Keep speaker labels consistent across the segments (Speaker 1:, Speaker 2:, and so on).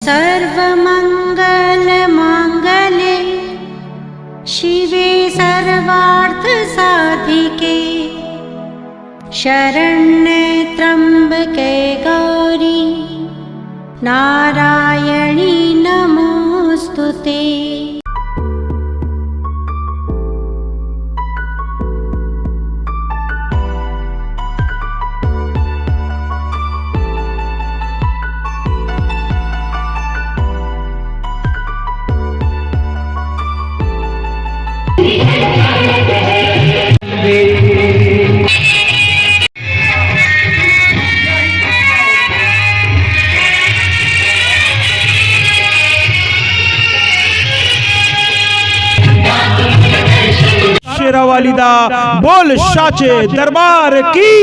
Speaker 1: सर्वमङ्गलमाङ्गल्ये शिवे सर्वार्थसाधिके शरण्ये त्र्यम्बके गौरी नारायणी नमोऽस्तुते।
Speaker 2: शेरावालीदा बोल साचे दरबार की।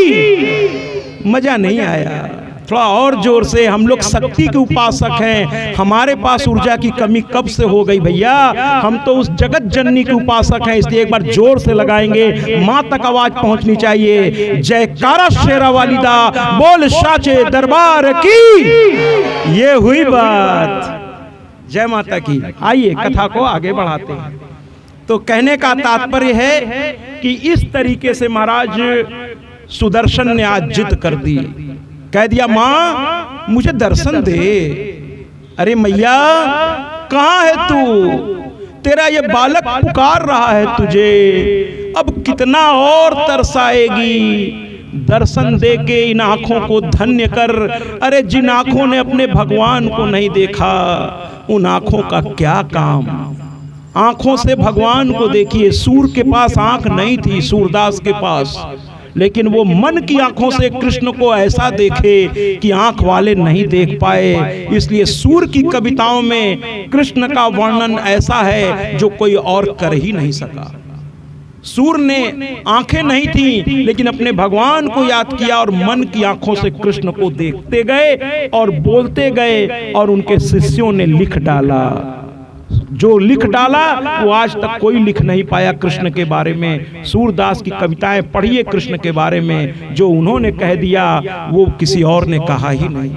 Speaker 2: मजा नहीं आया? थोड़ा और जोर से। हम लोग शक्ति के उपासक हैं, हमारे पास ऊर्जा की कमी कब से हो गई भैया? हम तो उस जगत जननी के उपासक हैं, इसलिए एक बार जोर से लगाएंगे, माँ तक आवाज पहुंचनी चाहिए। जयकारा शेरावालीदा बोल साचे दरबार की। ये हुई बात। जय माता की। आइए कथा को आगे बढ़ाते हैं। तो कहने का तात्पर्य है कि इस तरीके से महाराज सुदर्शन ने आज जिद कर दी, कह दिया माँ मुझे दर्शन दे। अरे मैया कहाँ है तू? तेरा ये बालक पुकार रहा है तुझे, अब कितना और तरसाएगी? दर्शन दे के इन आंखों को धन्य कर। अरे जिन आंखों ने अपने भगवान को नहीं देखा, उन आंखों का क्या काम? आंखों से भगवान को देखिए। सूर के पास आंख नहीं थी, सूरदास के पास, लेकिन वो मन की आंखों से कृष्ण को ऐसा देखे कि आंख वाले नहीं देख पाए। इसलिए सूर की कविताओं में कृष्ण का वर्णन ऐसा है जो कोई और कर ही नहीं सका। सूर ने आंखें नहीं थी, लेकिन अपने भगवान को याद किया और मन की आंखों से कृष्ण को देखते गए और बोलते गए, और उनके शिष्यों ने लिख डाला। जो लिख डाला वो आज तक कोई लिख नहीं पाया कृष्ण के बारे में। सूरदास की कविताएं पढ़िए कृष्ण के बारे में, जो उन्होंने कह दिया वो किसी और ने कहा ही नहीं।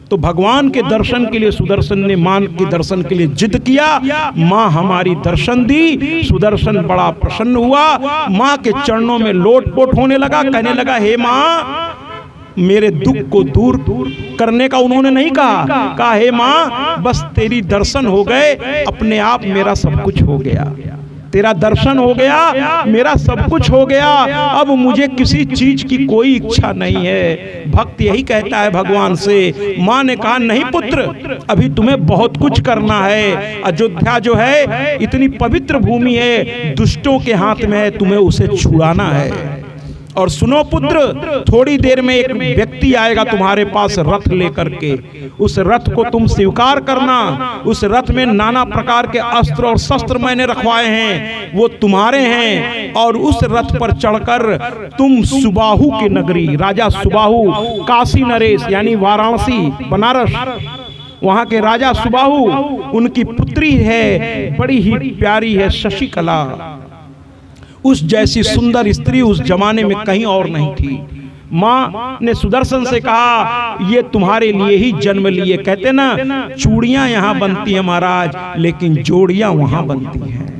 Speaker 2: तो भगवान के दर्शन के लिए सुदर्शन ने मां के दर्शन के लिए जिद किया। मां हमारी दर्शन दी। सुदर्शन बड़ा प्रसन्न हुआ, मां के चरणों में लोटपोट होने लगा, कहने लगा हे मां, मेरे दुख को दूर करने का उन्होंने नहीं कहा हे मां बस तेरी दर्शन हो गए, अपने आप मेरा सब कुछ हो गया। तेरा दर्शन हो गया, मेरा सब कुछ हो गया, अब मुझे किसी चीज की कोई इच्छा नहीं है। भक्त यही कहता है भगवान से। मां ने कहा नहीं पुत्र, अभी तुम्हें बहुत कुछ करना है। अयोध्या जो है इतनी पवित्र भूमि है, दुष्टों के हाथ में है, तुम्हें उसे छुड़ाना है। और सुनो पुत्र, थोड़ी देर में एक व्यक्ति आएगा तुम्हारे पास रथ लेकर के, उस रथ को तुम स्वीकार करना। उस रथ में नाना प्रकार के अस्त्र और शस्त्र मैंने रखवाए हैं, वो तुम्हारे हैं। और उस रथ पर चढ़कर तुम सुबाहु की नगरी, राजा सुबाहु, काशी नरेश यानी वाराणसी बनारस, वहां के राजा सुबाहु, उनकी पुत्री है, बड़ी ही प्यारी है शशिकला। उस जैसी सुंदर स्त्री उस जमाने में कहीं और नहीं थी। माँ ने सुदर्शन से कहा ये तुम्हारे लिए ही जन्म लिए। कहते ना चूड़ियां यहाँ बनती हैं महाराज, लेकिन जोड़ियां वहां बनती हैं।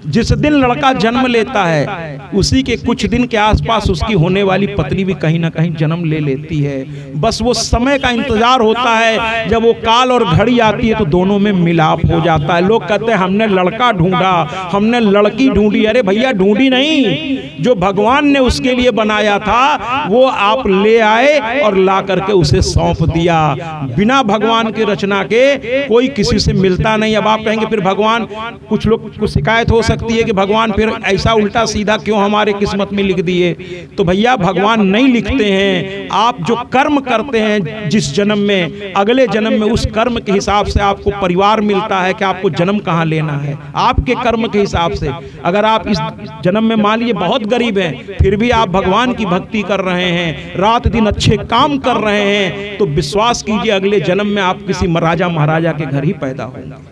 Speaker 2: जिस दिन लड़का जन्म लेता है उसी के कुछ दिन के आसपास उसकी होने वाली पत्नी भी कहीं ना कहीं जन्म ले लेती है। बस वो समय का इंतजार होता है, जब वो काल और घड़ी आती है तो दोनों में मिलाप हो जाता है। लोग कहते हैं हमने लड़का ढूंढा, हमने लड़की ढूंढी। अरे भैया ढूंढी नहीं, जो भगवान ने उसके लिए बनाया था वो आप ले आए और ला करके उसे सौंप दिया। बिना भगवान की रचना के कोई किसी से मिलता नहीं। अब आप कहेंगे फिर भगवान, कुछ लोग को शिकायत हो सकती है कि भगवान फिर ऐसा उल्टा सीधा क्यों हमारे किस्मत में लिख दिए। तो भैया भगवान नहीं लिखते हैं, आप जो कर्म करते हैं जिस जन्म में, अगले जन्म में उस कर्म के हिसाब से आपको परिवार मिलता है कि आपको जन्म कहाँ लेना है, आपके कर्म के हिसाब से। अगर आप इस जन्म में मान लीजिए बहुत गरीब हैं, फिर भी आप भगवान की भक्ति कर रहे हैं, रात दिन अच्छे काम कर रहे हैं, तो विश्वास कीजिए अगले जन्म में आप किसी राजा महाराजा के घर ही पैदा होंगे।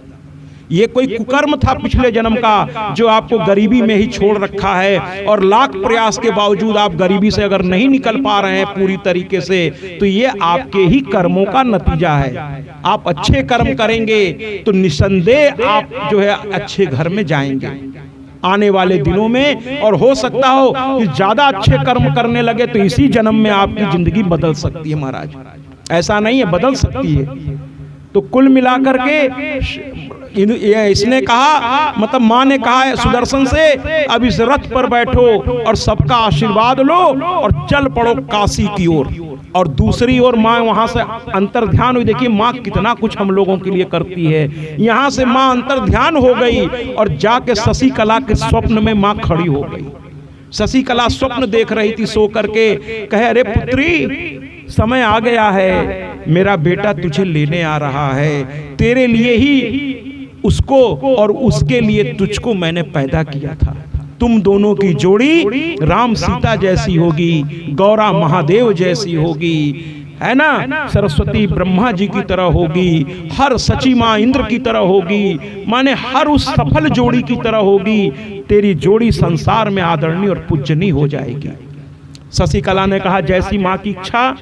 Speaker 2: ये कोई कुकर्म था पिछले जन्म का जो आपको गरीबी में ही छोड़ रखा है, और लाख प्रयास के बावजूद आप गरीबी से अगर नहीं निकल पा रहे हैं पूरी तरीके से, तो ये आपके ही कर्मों का नतीजा है। आप अच्छे कर्म करेंगे तो निसंदेह आप जो है अच्छे घर में जाएंगे आने वाले दिनों में, और हो सकता हो कि ज्यादा अच्छे कर्म करने लगे तो इसी जन्म में आपकी जिंदगी बदल सकती है महाराज। ऐसा नहीं है, बदल सकती है। तो कुल मिलाकर के इसने कहा, मतलब माँ ने कहा है सुदर्शन से, अब इस रथ पर बैठो और सबका आशीर्वाद लो और चल पड़ो काशी की ओर। और दूसरी ओर माँ वहां से अंतर ध्यान हुई। देखिए माँ कितना कुछ हम लोगों के लिए करती है। यहाँ से माँ अंतर ध्यान हो गई और जाके शशिकला के स्वप्न में माँ खड़ी हो गई। शशिकला स्वप्न देख रही थी सो करके, कहे अरे पुत्री समय आ गया है, मेरा बेटा तुझे लेने आ रहा है, तेरे लिए ही उसको और उसके लिए तुझको मैंने पैदा किया था। तुम दोनों की जोड़ी राम सीता जैसी होगी, गौरा महादेव जैसी होगी, है ना, सरस्वती ब्रह्मा जी की तरह होगी, हर सची माँ इंद्र की तरह होगी, माने हर उस सफल जोड़ी की तरह होगी। तेरी जोड़ी संसार में आदरणीय और पूजनीय हो जाएगी। शशिकला ने कहा जैसी माँ की इच्छा,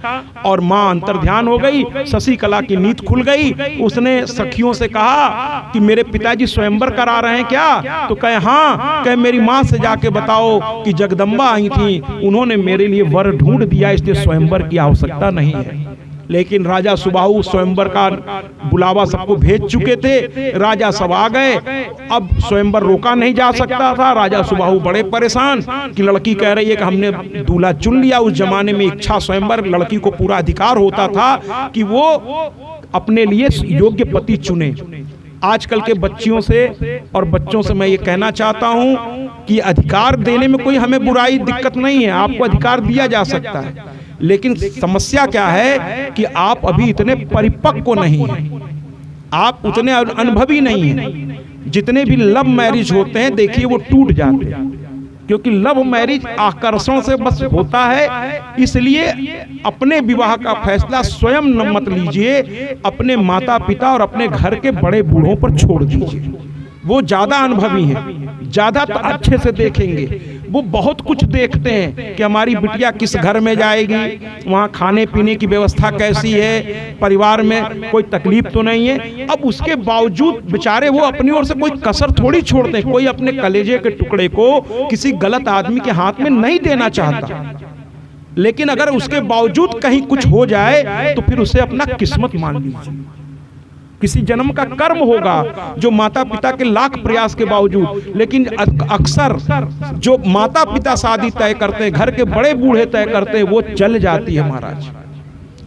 Speaker 2: और माँ अंतर्ध्यान हो गई। शशिकला की नींद खुल गई। उसने सखियों से कहा कि मेरे पिताजी स्वयंवर करा रहे हैं क्या? तो कहे हाँ। कहे मेरी माँ से जाके बताओ कि जगदम्बा आई थी, उन्होंने मेरे लिए वर ढूंढ दिया, इसलिए स्वयंवर की आवश्यकता नहीं है। लेकिन राजा सुबाहु स्वयंवर का बुलावा सबको भेज चुके थे, राजा सब आ गए। अब स्वयंवर रोका नहीं जा सकता था। राजा सुबाहु बड़े परेशान कि लड़की कह रही है कि हमने दूल्हा चुन लिया। उस जमाने में इच्छा स्वयंवर, लड़की को पूरा अधिकार होता था कि वो अपने लिए योग्य पति चुने। आजकल के बच्चियों से और बच्चों से मैं ये कहना चाहता हूँ कि अधिकार देने में कोई हमें बुराई दिक्कत नहीं है, आपको अधिकार दिया जा सकता है। लेकिन समस्या क्या है कि आप अभी इतने परिपक्व नहीं हैं, आप उतने अनुभवी नहीं हैं। जितने भी लव मैरिज होते हैं देखिए वो टूट जाते हैं, क्योंकि लव मैरिज आकर्षण से बस होता है। इसलिए अपने विवाह का फैसला स्वयं मत लीजिए, अपने माता पिता और अपने घर के बड़े बूढ़ों पर छोड़ दीजिए। वो ज्यादा अनुभवी हैं, ज्यादा अच्छे से देखेंगे। वो बहुत कुछ देखते हैं कि हमारी बिटिया किस घर में जाएगी, वहाँ खाने पीने की व्यवस्था कैसी है, परिवार में कोई तकलीफ तो नहीं है। अब उसके बावजूद बेचारे वो अपनी ओर से कोई कसर थोड़ी छोड़ते हैं। कोई अपने कलेजे के टुकड़े को किसी गलत आदमी के हाथ में नहीं देना चाहता, लेकिन अगर उसके बावजूद कहीं कुछ हो जाए तो फिर उसे अपना किस्मत मान लीजिए। किसी जन्म का कर्म होगा जो माता पिता के लाख प्रयास के बावजूद। लेकिन अक्सर जो माता पिता शादी तय करते हैं, घर के बड़े बूढ़े तय करते हैं, वो चल जाती है महाराज।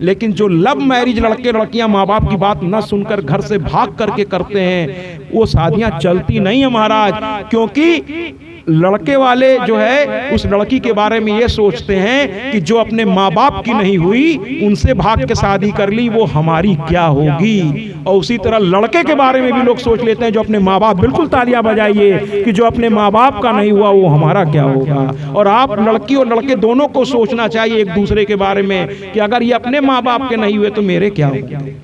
Speaker 2: लेकिन जो लव मैरिज लड़के लड़कियां माँ बाप की बात न सुनकर घर से भाग करके करते हैं, वो शादियां चलती नहीं है महाराज। क्योंकि लड़के वाले जो है उस लड़की के बारे में ये सोचते हैं कि जो अपने माँ बाप की नहीं हुई उनसे भाग के शादी कर ली, वो हमारी क्या होगी। और उसी तरह लड़के के बारे में भी लोग सोच लेते हैं जो अपने माँ बाप, बिल्कुल तालियां बजाइए, कि जो अपने माँ बाप का नहीं हुआ वो हमारा क्या होगा। और आप लड़की और लड़के दोनों को सोचना चाहिए एक दूसरे के बारे में कि अगर ये अपने माँ बाप के नहीं हुए तो मेरे क्या होंगे।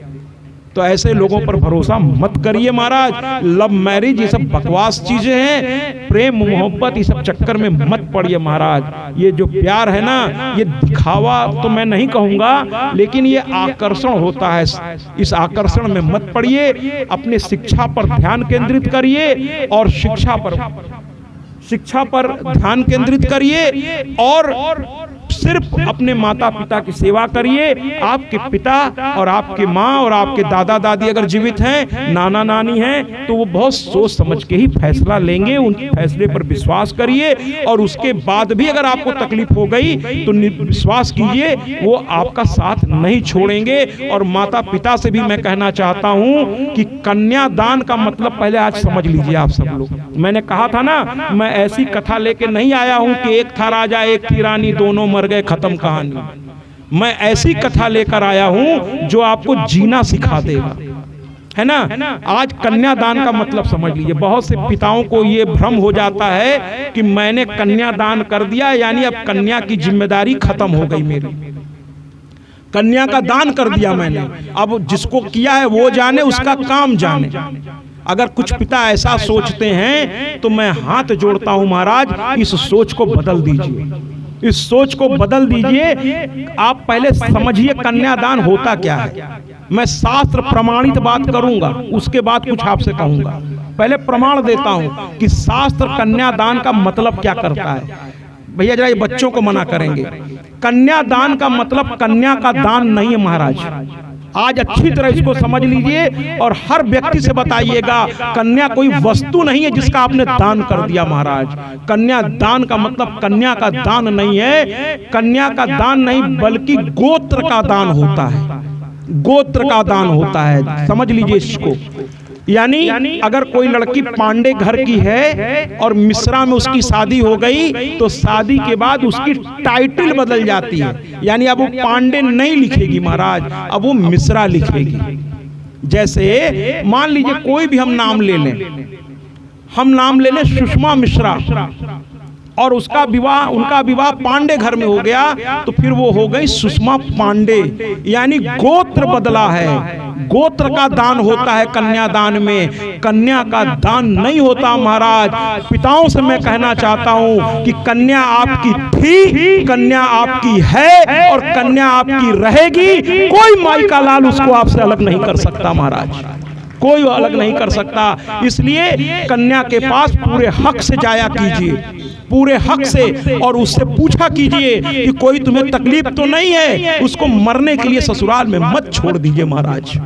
Speaker 2: तो ऐसे लोगों पर भरोसा मत करिए महाराज। लव मैरिज ये सब बकवास चीजें हैं, प्रेम मोहब्बत ये सब चक्कर में मत पड़िए महाराज। ये जो प्यार है ना, ये दिखावा तो मैं नहीं कहूंगा, लेकिन ये आकर्षण होता है। इस आकर्षण में मत पड़िए, अपने शिक्षा पर ध्यान केंद्रित करिए और शिक्षा पर ध्यान केंद्रित करिए और सिर्फ अपने माता पिता की सेवा करिए। आपके पिता और आपके माँ और आपके दादा दादी अगर जीवित हैं, नाना नानी हैं, तो वो बहुत सोच समझ के ही फैसला लेंगे। उनके फैसले पर विश्वास करिए और उसके बाद भी अगर आपको तकलीफ हो गई तो विश्वास कीजिए वो आपका साथ नहीं छोड़ेंगे। और माता पिता से भी मैं कहना चाहता हूँ कि कन्यादान का मतलब पहले आज समझ लीजिए आप सब लोग। मैंने कहा था ना, मैं ऐसी कथा लेके नहीं आया हूँ कि एक था राजा एक थी रानी, दोनों मर गए, खत्म कहानी। मैं ऐसी कथा लेकर आया हूं जो आपको जीना सिखा देगा, है ना। आज कन्यादान का मतलब समझ लीजिए। बहुत से पिताओं को ये भ्रम हो जाता है कि मैंने कन्यादान कर दिया यानी अब कन्या की जिम्मेदारी खत्म हो गई मेरी, कन्या का दान कर दिया मैंने, अब जिसको किया है वो जाने, उसका काम जाने। अगर कुछ पिता ऐसा सोचते हैं तो मैं हाथ जोड़ता हूं महाराज, इस सोच को बदल दीजिए, इस सोच को बदल दीजिए। आप पहले समझिए कन्यादान होता क्या है। मैं शास्त्र प्रमाणित बात करूंगा, उसके बाद कुछ आपसे कहूंगा। पहले प्रमाण देता हूं कि शास्त्र कन्यादान का मतलब क्या करता है। भैया जरा ये बच्चों को मना करेंगे। कन्यादान का मतलब कन्या का दान नहीं है महाराज। आज अच्छी तरह इसको समझ लीजिए और हर व्यक्ति से बताइएगा, कन्या कोई वस्तु नहीं है जिसका आपने दान कर दिया महाराज। कन्या दान का मतलब कन्या का दान नहीं है, कन्या का दान नहीं बल्कि गोत्र का दान होता है, गोत्र का दान होता है। समझ लीजिए इसको। यानी अगर कोई लड़की पांडे घर की है और मिश्रा में उसकी शादी हो गई तो शादी के बाद उसकी टाइटल बदल जाती है। यानी अब वो पांडे नहीं लिखेगी महाराज, अब वो मिश्रा लिखेगी। जैसे मान लीजिए कोई भी हम नाम ले लें, हम नाम ले लें सुषमा मिश्रा और उसका विवाह, उनका विवाह पांडे घर में हो गया तो फिर वो हो गई सुषमा पांडे। यानी गोत्र बदला है। गोत्र का दान होता है कन्यादान में, कन्या का दान नहीं होता महाराज। पिताओं से मैं कहना चाहता हूं कि कन्या आपकी थी, कन्या आपकी है और कन्या आपकी रहेगी। कोई माई का लाल उसको आपसे अलग नहीं कर सकता महाराज, कोई अलग नहीं कर सकता। इसलिए कन्या के पास पूरे हक से जाया कीजिए, पूरे हक से, और उससे पूछा कीजिए कि कोई तुम्हें तकलीफ तो नहीं है। उसको मरने के लिए ससुराल में मत छोड़ दीजिए महाराज,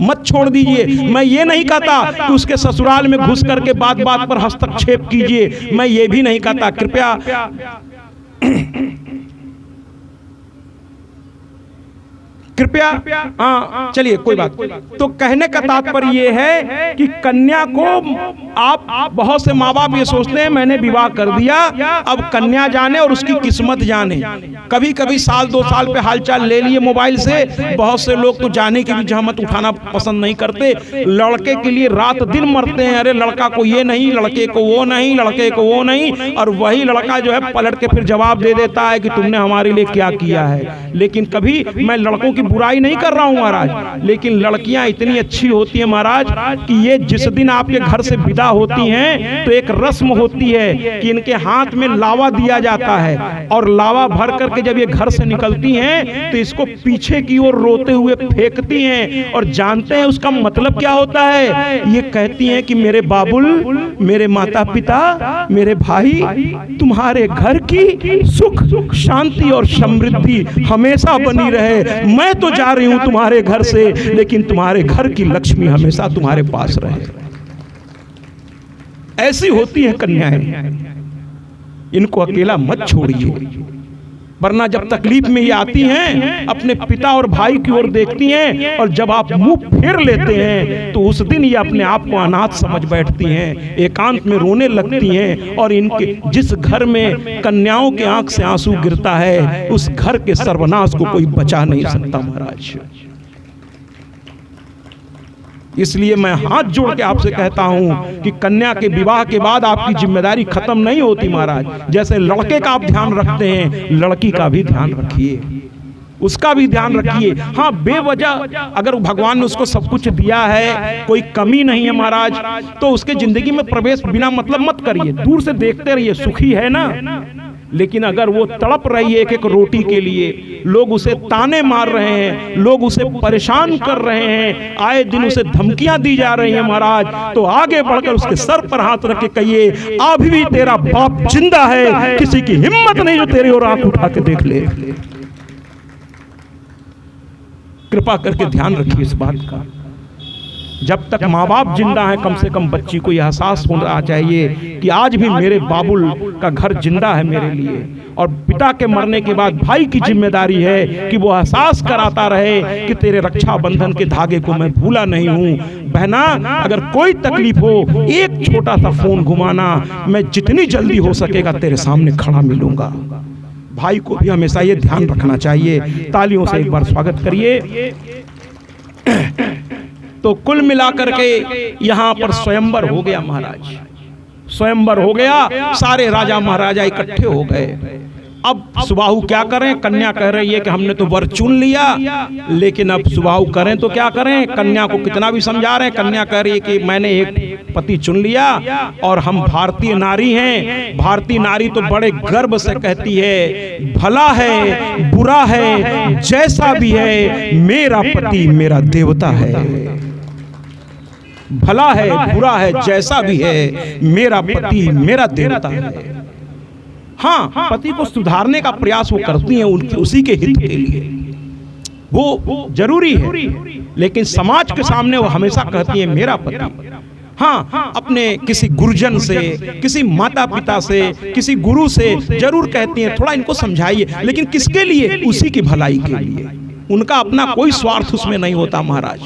Speaker 2: मत छोड़ दीजिए। मैं ये नहीं कहता कि उसके ससुराल में घुस करके बात बात पर हस्तक्षेप कीजिए, मैं ये भी नहीं कहता। कृपया कृपया हाँ चलिए कोई बात। तो कहने का तात्पर्य ये है कि कन्या को आप बहुत से माँ बाप ये सोचते हैं मैंने विवाह कर दिया, अब कन्या जाने और उसकी किस्मत जाने। कभी कभी साल 2 साल पे हालचाल ले लिए मोबाइल से। बहुत से लोग तो जाने की भी जहमत उठाना पसंद नहीं करते। लड़के के लिए रात दिन मरते हैं, अरे लड़का को ये नहीं, लड़के को वो नहीं, लड़के को वो नहीं, और वही लड़का जो है पलट के फिर जवाब दे देता है कि तुमने हमारे लिए क्या किया है। लेकिन कभी मैं लड़कों की बुराई नहीं कर रहा हूं महाराज, लेकिन लड़कियां इतनी अच्छी होती हैं महाराज कि ये जिस दिन आपके घर से विदा होती हैं तो एक रस्म होती है कि इनके हाथ में लावा दिया जाता है और लावा भर करके जब ये घर से निकलती हैं तो इसको पीछे की ओर रोते हुए फेंकती हैं। और जानते हैं उसका मतलब क्या होता है? ये कहती हैं कि मेरे बाबुल, मेरे माता पिता, मेरे भाई, तुम्हारे घर की सुख शांति और समृद्धि हमेशा बनी रहे। मैं तो जा रही हूं तुम्हारे घर से, लेकिन तुम्हारे घर की लक्ष्मी हमेशा तुम्हारे पास रहे। ऐसी होती है कन्याएं, इनको अकेला मत छोड़िए, वरना जब तकलीफ में ये आती हैं अपने पिता और भाई की ओर देखती हैं और जब आप मुंह फेर लेते हैं तो उस दिन ये अपने आप को अनाथ समझ बैठती हैं, एकांत में रोने लगती हैं। और इनके जिस घर में कन्याओं के आंख से आंसू गिरता है उस घर के सर्वनाश को कोई बचा नहीं सकता महाराज। इसलिए मैं हाथ जोड़ के आपसे कहता हूं कि कन्या के विवाह के बाद आपकी जिम्मेदारी खत्म नहीं होती महाराज। जैसे लड़के का आप ध्यान रखते हैं, लड़की का भी ध्यान रखिए, उसका भी ध्यान रखिए। हाँ, बेवजह अगर भगवान ने उसको सब कुछ दिया है, कोई कमी नहीं है महाराज, तो उसके जिंदगी में प्रवेश बिना मतलब मत करिए, दूर से देखते रहिए, सुखी है ना। लेकिन अगर वो तड़प रही है एक एक रोटी के लिए, लोग उसे ताने मार रहे हैं, लोग उसे परेशान कर रहे हैं, आए दिन उसे धमकियां दी जा रही हैं महाराज, तो आगे बढ़कर उसके सर पर हाथ रख के कहिए, अभी भी तेरा बाप जिंदा है, किसी की हिम्मत नहीं जो तेरी ओर आंख उठा के देख ले। कृपा करके ध्यान रखिए इस बात का। जब तक माँ बाप जिंदा है कम से कम बच्ची को यह एहसास होना चाहिए कि आज भी मेरे बाबुल का घर जिंदा है मेरे लिए। और पिता के मरने के बाद भाई की जिम्मेदारी है कि वो एहसास कराता रहे कि तेरे रक्षा बंधन के धागे को मैं भूला नहीं हूँ। बहना, अगर कोई तकलीफ हो, एक छोटा सा फोन घुमाना, मैं जितनी जल्दी हो सकेगा तेरे सामने खड़ा मिलूंगा। भाई को भी हमेशा ये ध्यान रखना चाहिए। तालियों से एक बार स्वागत करिए। तो कुल मिलाकर के यहां पर स्वयंवर हो गया महाराज, स्वयंवर हो गया, सारे राजा महाराजा इकट्ठे हो गए। अब सुबाहु क्या करें? कन्या कह रही है कि हमने तो वर चुन लिया, लेकिन अब सुबाहु करें तो क्या करें? कन्या को कितना भी समझा रहे हैं, कन्या कह रही है कि मैंने एक पति चुन लिया और हम भारतीय नारी हैं। भारतीय नारी तो बड़े गर्व से कहती है, भला है बुरा है जैसा भी है, मेरा पति मेरा देवता है। भला है बुरा है जैसा भी है, मेरा पति मेरा देवता है। हाँ, पति को सुधारने का प्रयास वो करती हैं, उनकी उसी के हित के लिए, वो जरूरी है, लेकिन समाज के सामने वो हमेशा कहती है मेरा पति। हाँ, अपने किसी गुरुजन से, किसी माता पिता से, किसी गुरु से जरूर कहती हैं थोड़ा इनको समझाइए, लेकिन किसके लिए? उसी की भलाई के लिए। उनका अपना कोई स्वार्थ उसमें नहीं होता महाराज,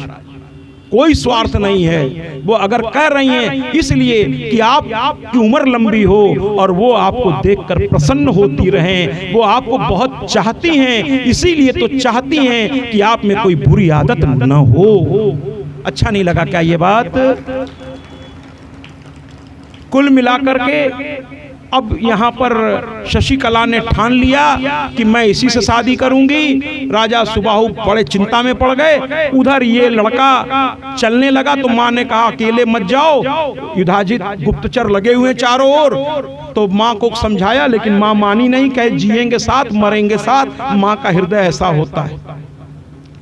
Speaker 2: कोई स्वार्थ नहीं है। वो अगर कह रही हैं इसलिए कि आपकी उम्र लंबी हो और वो आपको देखकर प्रसन्न होती रहें, वो आपको बहुत चाहती हैं, इसीलिए तो चाहती हैं कि आप में कोई बुरी आदत न हो। अच्छा नहीं लगा क्या ये बात? कुल मिलाकर के अब यहाँ पर शशिकला ने ठान लिया कि मैं इसी से शादी करूंगी। राजा सुबाहु बड़े चिंता में पड़ गए। उधर ये लड़का चलने लगा तो माँ ने कहा अकेले मत जाओ, युधाजित गुप्तचर लगे हुए चारों ओर। तो माँ को समझाया, लेकिन माँ मानी नहीं, कहे जिएंगे साथ मरेंगे साथ। माँ का हृदय ऐसा होता है।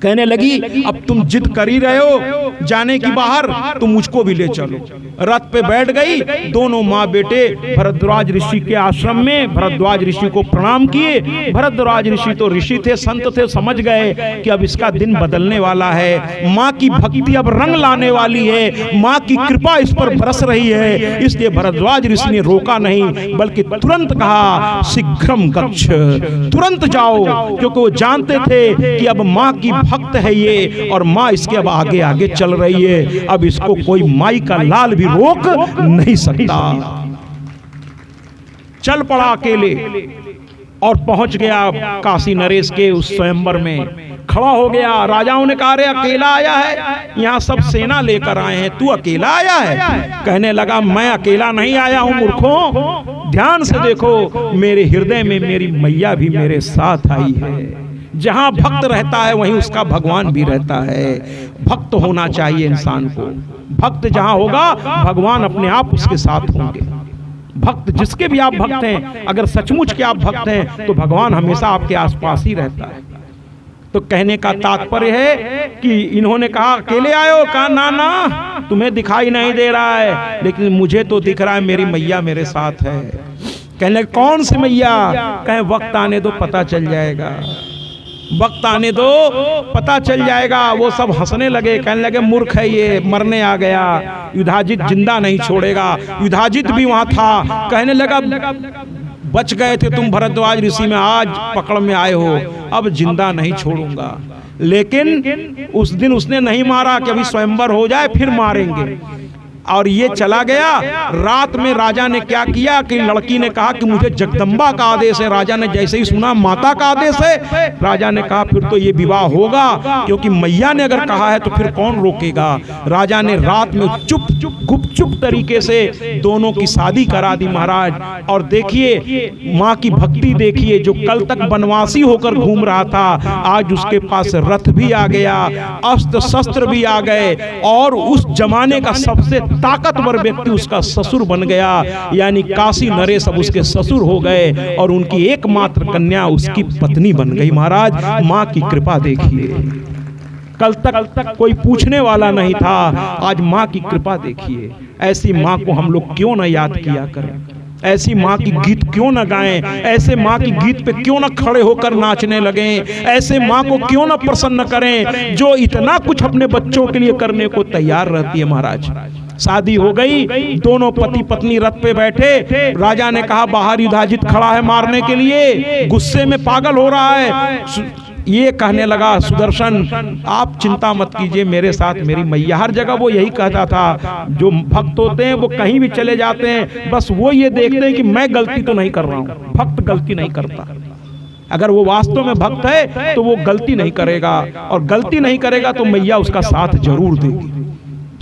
Speaker 2: कहने लगी अब तुम जिद कर ही रहे हो जाने की बाहर, तो मुझको भी ले चलो। रथ पे बैठ गई। दोनों माँ बेटे भरद्वाज ऋषि के आश्रम में भरद्वाज ऋषि को प्रणाम किए। भरद्वाज ऋषि तो ऋषि थे, संत थे, समझ गए कि अब इसका दिन बदलने वाला है, माँ की भक्ति अब रंग लाने वाली है, माँ की कृपा इस पर बरस रही है। इसलिए भरद्वाज ऋषि ने रोका नहीं, बल्कि तुरंत कहा शीघ्रम गच्छ, तुरंत जाओ, क्योंकि वो जानते थे कि अब माँ की भक्त है ये और माँ इसके अब आगे आगे चल रही है। अब इसको कोई माई का लाल भी रोक नहीं सकता। चल पड़ा अकेले और पहुंच गया काशी नरेश के उस स्वयंवर में। खड़ा हो गया। राजाओं ने कहा रे अकेला आया है, यहाँ सब सेना लेकर आए हैं, तू अकेला आया है? कहने लगा मैं अकेला नहीं आया हूं मूर्खों, ध्यान से देखो, मेरे हृदय में मेरी मैया भी मेरे साथ आई है। जहां भक्त रहता है वहीं उसका भगवान भी रहता है। भक्त होना चाहिए इंसान को। भक्त जहां होगा भगवान अपने आप उसके साथ होंगे। भक्त जिसके भी आप भक्त हैं, अगर सचमुच के आप भक्त हैं तो भगवान हमेशा आपके आसपास ही रहता है। तो कहने का तात्पर्य है कि इन्होंने कहा अकेले आए हो? कहा ना ना, तुम्हें दिखाई नहीं दे रहा है, लेकिन मुझे तो दिख रहा है, मेरी मैया मेरे साथ है। कहने कौन सी मैया? कहे वक्त आने दो पता चल जाएगा, वक्त आने दो पता चल जाएगा। वो सब हंसने लगे, कहने लगे मूर्ख है ये, मरने आ गया, युधाजित जिंदा नहीं छोड़ेगा। युधाजित भी वहां था। कहने लगा बच गए थे तुम भरद्वाज ऋषि में, आज पकड़ में आए हो, अब जिंदा नहीं छोड़ूंगा। लेकिन उस दिन उसने नहीं मारा कि अभी स्वयंवर हो जाए फिर मारेंगे, और ये चला गया। रात में राजा ने क्या किया कि लड़की ने कहा कि मुझे जगदम्बा का आदेश है। राजा ने जैसे ही सुना माता का आदेश है, राजा ने कहा फिर तो ये विवाह होगा, क्योंकि मैया ने अगर कहा है तो फिर कौन रोकेगा। राजा ने रात में गुपचुप तरीके से दोनों की शादी करा दी महाराज। और देखिए माँ की भक्ति देखिए, जो कल तक वनवासी होकर घूम रहा था आज उसके पास रथ भी आ गया, अस्त्र शस्त्र भी आ गए, और उस जमाने का सबसे ताकतवर व्यक्ति उसका ससुर बन गया। यानी काशी नरेश अब उसके ससुर हो गए और उनकी एकमात्र कन्या उसकी पत्नी बन गई। महाराज माँ की कृपा देखिए, कल तक कोई पूछने वाला नहीं था, आज माँ की कृपा देखिए। ऐसी माँ को हम लोग क्यों न याद किया करें, ऐसी माँ की गीत क्यों न गाएं, ऐसे माँ की गीत पे क्यों न खड़े होकर नाचने लगें, ऐसे माँ को क्यों न प्रसन्न करें जो इतना कुछ अपने बच्चों के लिए करने को तैयार रहती है। महाराज शादी हो गई, दोनों पति पत्नी रथ पे बैठे। राजा ने कहा बाहर युधाजित खड़ा है मारने के लिए, गुस्से में पागल हो रहा है। ये कहने लगा सुदर्शन आप चिंता मत कीजिए, मेरे साथ मेरी मैया। हर जगह वो यही कहता था, जो भक्त होते हैं वो कहीं भी चले जाते हैं, बस वो ये देखते हैं कि मैं गलती तो नहीं कर रहा हूँ। भक्त गलती नहीं करता, अगर वो वास्तव में भक्त है तो वो गलती नहीं करेगा, और गलती नहीं करेगा तो मैया उसका साथ जरूर देगी।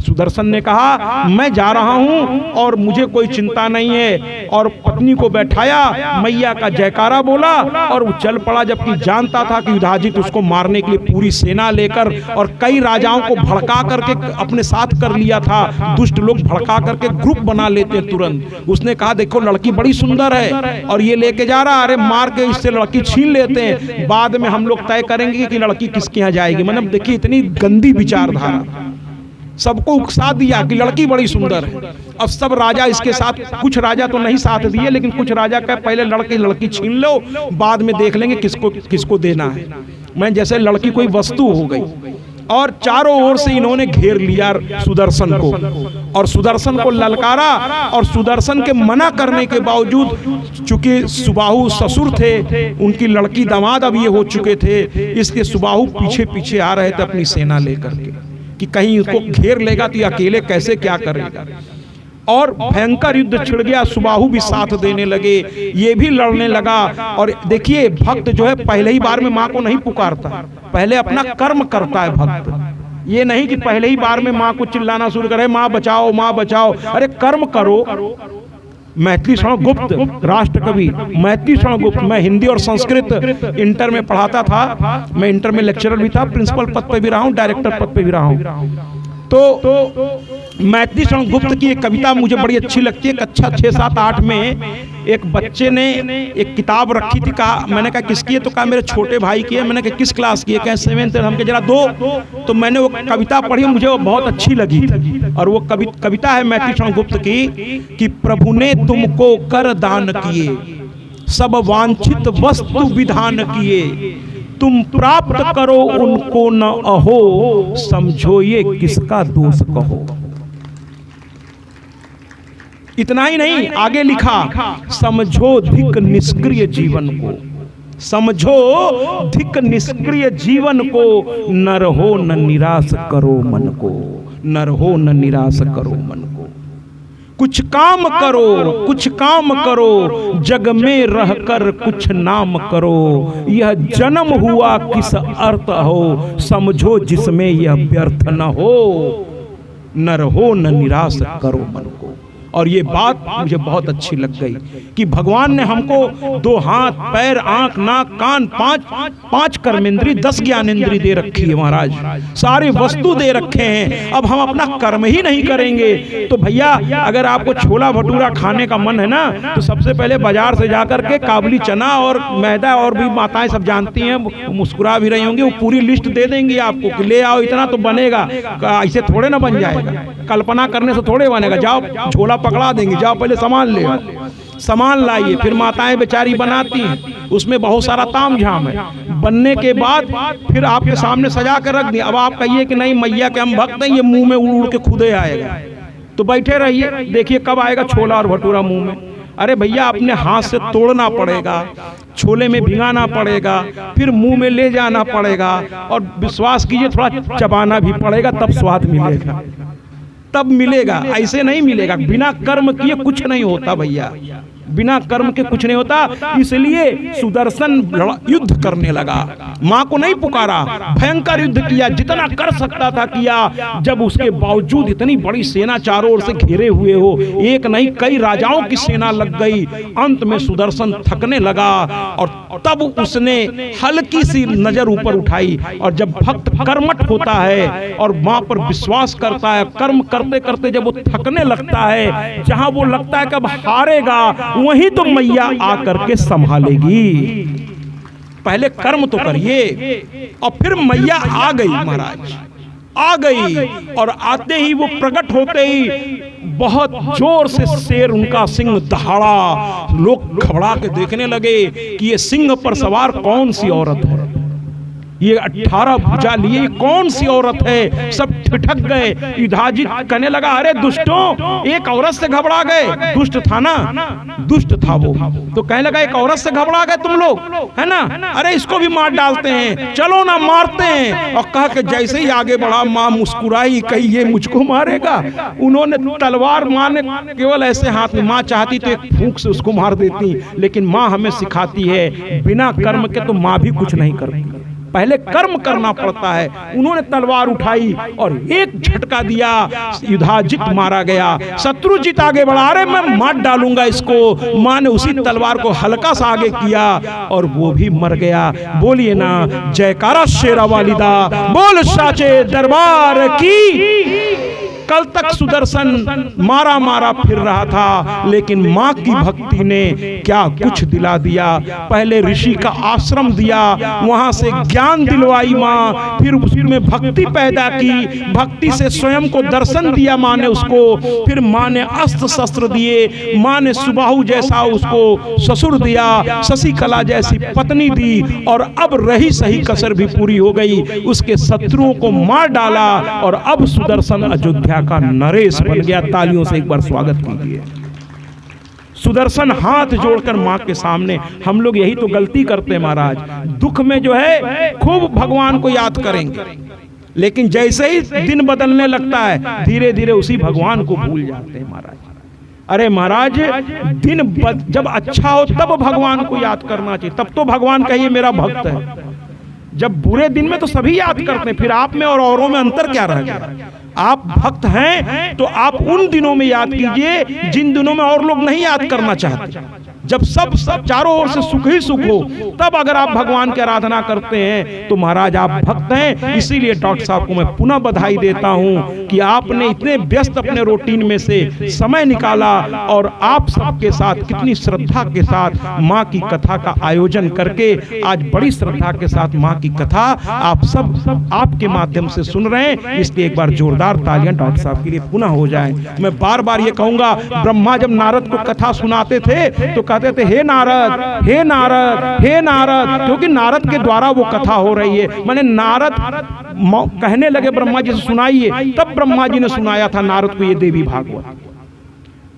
Speaker 2: सुदर्शन ने कहा मैं जा रहा हूं और मुझे कोई चिंता नहीं है, और पत्नी को बैठाया, मैया का जयकारा बोला और वो चल पड़ा, जबकि जानता था कि युधाजित उसको मारने के लिए पूरी सेना लेकर और कई राजाओं को भड़का करके अपने साथ कर लिया था। दुष्ट लोग भड़का करके ग्रुप बना लेते तुरंत। उसने कहा देखो लड़की बड़ी सुंदर है और ये लेके जा रहा, अरे मार के इससे लड़की छीन लेते हैं, बाद में हम लोग तय करेंगे कि लड़की किसके यहाँ जाएगी। मतलब देखिए इतनी गंदी विचारधारा, सबको उकसा दिया कि लड़की बड़ी सुंदर है। अब सब राजा इसके साथ, कुछ राजा तो नहीं साथ दिए, लेकिन कुछ राजा कहे पहले लड़की छीन लो, बाद में देख लेंगे किसको देना है। मैं जैसे लड़की कोई वस्तु हो गई, और चारों ओर से इन्होंने घेर लिया सुदर्शन को, और सुदर्शन को ललकारा, और सुदर्शन के मना करने के बावजूद, चूंकि सुबाहु ससुर थे, उनकी लड़की दामाद अब ये हो चुके थे, इसके सुबाहु पीछे पीछे आ रहे थे अपनी सेना लेकर के कि कहीं इसको घेर लेगा तो अकेले कैसे क्या करेगा। और भयंकर युद्ध छिड़ गया, सुबाहु भी साथ देने लगे, ये भी लड़ने लगा। और देखिए भक्त जो है पहले ही बार में माँ को नहीं पुकारता, पहले अपना कर्म करता है भक्त। ये नहीं कि पहले ही बार में माँ को चिल्लाना शुरू करे माँ बचाओ माँ बचाओ, अरे कर्म करो। मैथिली शरण गुप्त राष्ट्र कवि मैथिली शरण गुप्त, मैं हिंदी और संस्कृत इंटर में पढ़ाता था, मैं इंटर में लेक्चरर भी था, प्रिंसिपल पद पे भी रहा हूँ, डायरेक्टर पद पे भी रहा हूँ। तो मैथिली शरण गुप्त की एक कविता मुझे बड़ी अच्छी लगती है। कक्षा 6, 7, 8 में एक बच्चे ने एक किताब रखी थी, कहा, मैंने कहा किसकी है, तो कहा मेरे छोटे भाई की है। मैंने कहा किस क्लास की है, कहा 7th। हम कहा जरा दो, तो मैंने वो कविता पढ़ी, मुझे वो बहुत अच्छी लगी थी। और वो कविता है मैथिली शरण गुप्त की कि प्रभु ने तुमको कर दान किए, सब वांछित वस्तु विधान किए, तुम प्राप्त करो उनको न अहो, समझो ये किसका दोष कहो। इतना ही नहीं, आगे लिखा समझो धिक निष्क्रिय जीवन को, समझो धिक निष्क्रिय जीवन को, न रहो न निराश करो मन को, न रहो न निराश करो मन को। कुछ काम करो, कुछ काम करो, जग में रहकर कुछ नाम करो, यह जन्म हुआ किस अर्थ हो, समझो जिसमें यह व्यर्थ न हो, न रहो न निराश करो मन को। और ये बात मुझे बहुत अच्छी लग गई कि भगवान ने हमको 2 हाथ, पैर, आंख, नाक, कान, 5 कर्मेंद्री, 10 ज्ञानेंद्री दे रखी है महाराज, सारी वस्तु दे रखे हैं। अब हम अपना कर्म ही नहीं करेंगे तो भैया अगर आपको छोला भटूरा खाने का मन है ना, तो सबसे पहले बाजार से जाकर के काबुली चना और मैदा, और भी माताएं सब जानती हैं, मुस्कुरा भी रही होंगी, वो पूरी लिस्ट दे देंगी आपको कि ले आओ इतना तो बनेगा, ऐसे थोड़े ना बन जाएगा, कल्पना करने से थोड़े बनेगा। जाओ झोला पकड़ा देंगे, जाओ पहले सामान ले आओ, सामान लाइए, फिर माताएं बेचारी बनाती हैं, उसमें बहुत सारा ताम झाम है। बनने के बाद फिर आपके सामने सजा कर रख दिया। अब आप कहिए कि नहीं मैया के हम भक्त हैं, ये मुंह में उड़ उड़ के खुदे आएगा, तो बैठे रहिए, देखिए कब आएगा छोला और भटूरा मुंह में। अरे भैया अपने हाथ से तोड़ना पड़ेगा, छोले में भिगाना पड़ेगा, फिर मुंह में ले जाना पड़ेगा, और विश्वास कीजिए थोड़ा चबाना भी पड़ेगा, तब स्वाद मिलेगा, तब मिलेगा, ऐसे नहीं मिलेगा। बिना कर्म किए कुछ नहीं होता भैया, बिना कर्म के कुछ नहीं होता। इसलिए सुदर्शन युद्ध करने लगा, माँ को नहीं पुकारा, भयंकर युद्ध किया, जितना कर सकता था किया। जब उसके बावजूद इतनी बड़ी सेना चारों ओर से घेरे हुए हो, एक नहीं कई राजाओं की सेना लग गई, अंत में सुदर्शन थकने लगा, और तब उसने हल्की सी नजर ऊपर उठाई। और जब भक्त कर्मठ होता है और माँ पर विश्वास करता है, कर्म करते करते जब वो थकने लगता है, जहां वो लगता है कि अब हारेगा, वहीं तो मैया आकर के संभालेगी। पहले कर्म तो करिए, और फिर मैया आ गई महाराज, आ गई। और आते ही वो प्रकट होते ही बहुत जोर से शेर उनका सिंह दहाड़ा, लोग घबरा के देखने लगे कि ये सिंह पर सवार कौन सी औरत है, ये 18 भुजा लिए कौन सी औरत है। सब ठिठक गए। युधाजित कहने लगा अरे दुष्टों, एक औरत से घबरा गए। दुष्ट था ना, दुष्ट था वो, तो कहने लगा एक औरत से घबरा गए तुम लोग, है ना, अरे इसको भी मार डालते हैं, चलो ना मारते हैं। और कहा कि जैसे ही आगे बढ़ा, माँ मुस्कुराई, कही ये मुझको मारेगा। उन्होंने तलवार, माँ ने केवल ऐसे हाथ में, माँ चाहती तो एक फूंक से उसको मार देती, लेकिन माँ हमें सिखाती है बिना कर्म के तो माँ भी कुछ नहीं करती। पहले कर्म करना पड़ता है। उन्होंने तलवार उठाई और एक झटका दिया, युधाजित मारा गया। शत्रुजित आगे बढ़ा, अरे मैं मार डालूंगा इसको। मां ने उसी तलवार को हल्का सा आगे किया और वो भी मर गया। बोलिए ना जयकारा शेरा वालिदा, बोल साचे दरबार की। कल तक सुदर्शन मारा मारा फिर रहा था, लेकिन मां की भक्ति ने क्या कुछ दिला दिया। पहले ऋषि का आश्रम दिया, वहां से ज्ञान दिलवाई मां, फिर उसमें भक्ति पैदा की, भक्ति से स्वयं को दर्शन दिया मां ने उसको। फिर मां ने अस्त्र शस्त्र दिए, मां ने सुबाहु जैसा उसको ससुर दिया, शशिकला जैसी पत्नी दी, और अब रही सही कसर भी पूरी हो गई। उसके शत्रुओं को मार डाला और अब सुदर्शन अयोध्या का नरेश बन गया। तालियों से एक बार स्वागत कीजिए। सुदर्शन हाथ जोड़कर मां के सामने। हम लोग यही तो गलती करते हैं महाराज, दुख में जो है खूब भगवान को याद करेंगे, लेकिन जैसे ही दिन बदलने लगता है धीरे धीरे उसी भगवान को भूल जाते हैं महाराज। अरे महाराज, जब अच्छा हो तब भगवान को याद करना चाहिए, तब तो भगवान कहिए मेरा भक्त है। जब बुरे दिन में तो सभी याद करते हैं, फिर आप में और औरों में अंतर क्या रह गया? आप भक्त हैं तो आप उन दिनों में याद कीजिए जिन दिनों में और लोग नहीं याद करना चाहते। जब सब चारों ओर से सुख ही सुख हो, तब अगर आप भगवान की आराधना करते हैं तो महाराज आप भक्त हैं। इसीलिए डॉक्टर साहब को मैं पुनः बधाई देता हूं कि आपने इतने व्यस्त अपने रूटीन में से समय निकाला और आप सबके साथ कितनी श्रद्धा के साथ माँ की कथा का आयोजन करके आज बड़ी श्रद्धा के साथ माँ की कथा आप सब आपके माध्यम से सुन रहे हैं। इसलिए एक बार जोरदार तालियां डॉक्टर साहब के लिए पुनः हो जाए। मैं बार बार ये कहूंगा, ब्रह्मा जब नारद को कथा सुनाते थे तो कहते थे हे नारद, हे नारद, हे नारद, क्योंकि नारद के द्वारा वो कथा हो रही है। मैंने नारद कहने लगे ब्रह्मा जी से सुनाइए, तब ब्रह्मा जी ने सुनाया था नारद को ये देवी भागवत।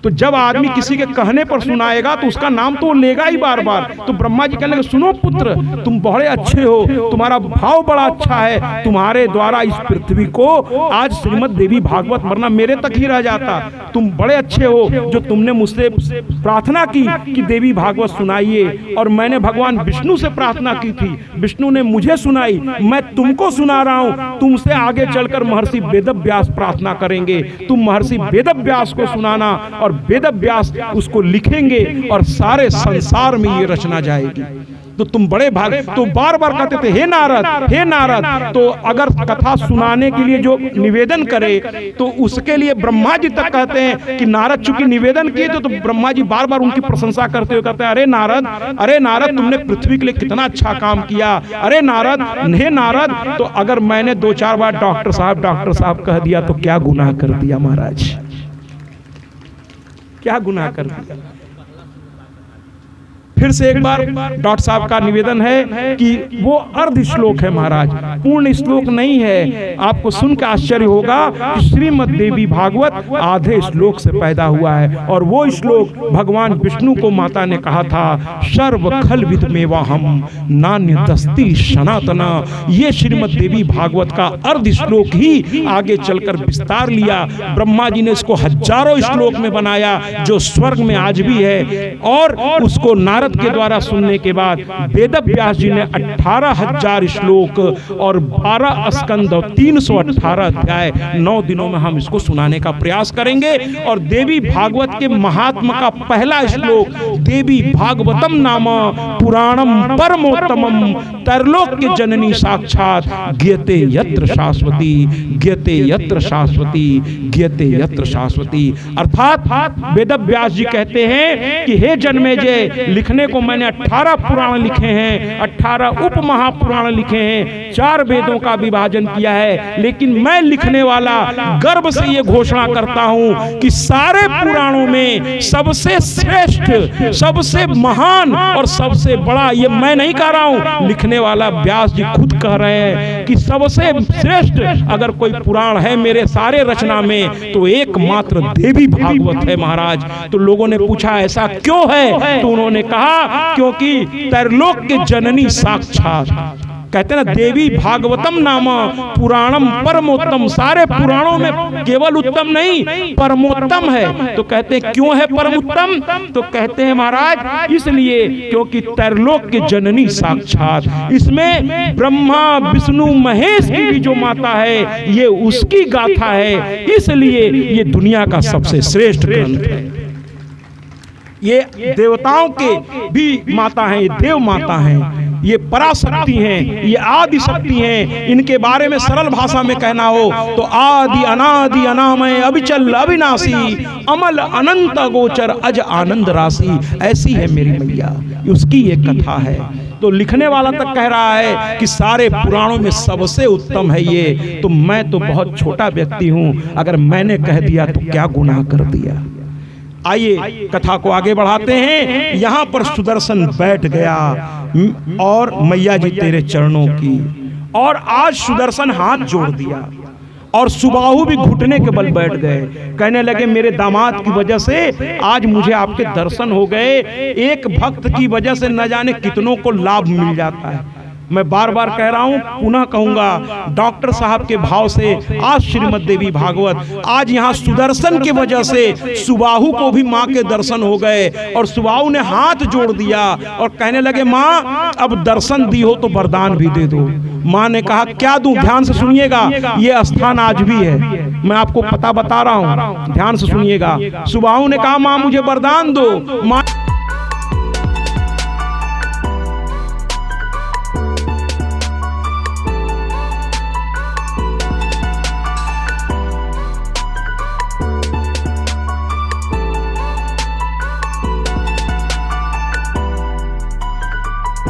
Speaker 2: तो जब आदमी किसी के कहने पर सुनाएगा तो उसका नाम तो लेगा ही बार बार। तो ब्रह्मा जी कहने लगे सुनो पुत्र, तुम बड़े अच्छे हो, तुम्हारा भाव बड़ा अच्छा है, तुम्हारे द्वारा इस पृथ्वी को आज श्रीमद् देवी भागवत वरना मेरे तक ही रह जाता। तुम बड़े अच्छे हो जो तुमने मुझसे प्रार्थना की कि देवी भागवत सुनाइए, और मैंने भगवान विष्णु से प्रार्थना की थी, विष्णु ने मुझे सुनाई, मैं तुमको सुना रहा हूं। तुमसे आगे चलकर महर्षि वेदव्यास प्रार्थना करेंगे, तुम महर्षि वेदव्यास को सुनाना और वेदव्यास उसको लिखेंगे और सारे संसार में ये रचना जाएगी। तो तुम बड़े भाग। तो बार बार कहते थे हे नारद, हे नारद। तो अगर कथा सुनाने के लिए जो निवेदन करे तो उसके लिए ब्रह्मा जी तक कहते हैं कि नारद चूंकि निवेदन किए तो ब्रह्मा जी बार बार उनकी प्रशंसा करते हुए कहते हैं अरे नारद, अरे नारद, तुमने पृथ्वी के लिए कितना अच्छा काम किया, अरे नारद, हे नारद। तो अगर मैंने 2-4 बार डॉक्टर साहब कह दिया तो क्या गुनाह कर दिया महाराज, क्या गुनाह कर दिया। फिर से एक बार डॉक्टर साहब का निवेदन है कि वो अर्ध श्लोक है महाराज, पूर्ण श्लोक नहीं है। आपको सुनकर आश्चर्य होगा कि श्रीमद् देवी भागवत आधे श्लोक से पैदा हुआ है, और वो श्लोक भगवान विष्णु को माता ने कहा था सर्व खल विद मेवाहम नान्य दस्ती सनातना। ये श्रीमद् देवी भागवत का अर्ध श्लोक ही आगे चलकर विस्तार लिया। ब्रह्मा जी ने इसको हजारों श्लोक में बनाया जो स्वर्ग में आज भी है, और उसको नारद के द्वारा सुनने के बाद वेदव्यास जी ने 18,000 श्लोक और 12 स्कंद और 318 अध्याय 9 दिनों में हम इसको सुनाने का प्रयास करेंगे। और देवी भागवत के महात्मा का पहला श्लोक देवी भागवतम नाम पुराणम परमोत्तमम तरलोक के जननी साक्षात ज्ञते यत्र शाश्वती, ज्ञते यत्र शाश्वती, ज्ञते यत्र शाश्वती। अर्थात वेदव्यास जी कहते हैं कि हे जन्मेजय, लिखने को मैंने 18 पुराण लिखे हैं, 18 उप महापुराण लिखे हैं, 4 वेदों का विभाजन किया है, लेकिन मैं लिखने वाला गर्व से ये घोषणा करता हूं कि सारे पुराणों में सबसे श्रेष्ठ, सबसे महान और सबसे बड़ा, ये मैं नहीं कह रहा हूं, लिखने वाला व्यास जी खुद कह रहे हैं कि सबसे श्रेष्ठ अगर कोई पुराण है मेरे सारे रचना में तो एकमात्र देवी भागवत है महाराज। तो लोगों ने पूछा ऐसा क्यों है, तो उन्होंने कहा क्योंकि तरलोक के जननी साक्षात कहते हैं ना, देवी भागवतम नाम पुराणम परमोत्तम, सारे पुराणों में केवल उत्तम नहीं परमोत्तम है। तो कहते हैं क्यों है परमोत्तम? तो कहते हैं महाराज इसलिए क्योंकि त्रैलोक के जननी साक्षात, इसमें ब्रह्मा विष्णु महेश की भी जो माता है ये उसकी गाथा है, इसलिए ये दुनिया का सबसे श्रेष्ठ ग्रंथ है। ये देवताओं के भी माता हैं, ये देव माता हैं, ये पराशक्ति हैं, ये आदि शक्ति हैं। इनके बारे में सरल भाषा में कहना हो तो आदि अनादि अनामय अविचल अविनाशी अमल अनंत गोचर अज आनंद राशि, ऐसी है मेरी मैया, उसकी ये कथा है। तो लिखने वाला तक कह रहा है कि सारे पुराणों में सबसे उत्तम है ये, तो मैं तो बहुत छोटा व्यक्ति हूं, अगर मैंने कह दिया तो क्या गुनाह कर दिया। आइए कथा को आगे बढ़ाते हैं। यहाँ पर सुदर्शन बैठ गया और मैया जी तेरे चरणों की, और आज सुदर्शन हाथ जोड़ दिया और सुबाहु भी घुटने के बल बैठ गए। कहने लगे मेरे दामाद की वजह से आज मुझे आपके दर्शन हो गए। एक भक्त की वजह से न जाने कितनों को लाभ मिल जाता है। मैं बार बार कह रहा हूं, पुनः कहूंगा, डॉक्टर साहब के भाव से आज श्रीमद् देवी भागवत, आज यहाँ सुदर्शन की वजह से सुबाहु को भी माँ के दर्शन हो गए और सुबाहु ने हाथ जोड़ दिया और कहने लगे माँ अब दर्शन दी हो तो वरदान भी दे दो। माँ ने कहा क्या दूं? ध्यान से सुनिएगा, ये स्थान आज भी है, मैं आपको पता बता रहा हूँ, ध्यान से सुनिएगा। सुबाहु ने कहा माँ मुझे वरदान दो। माँ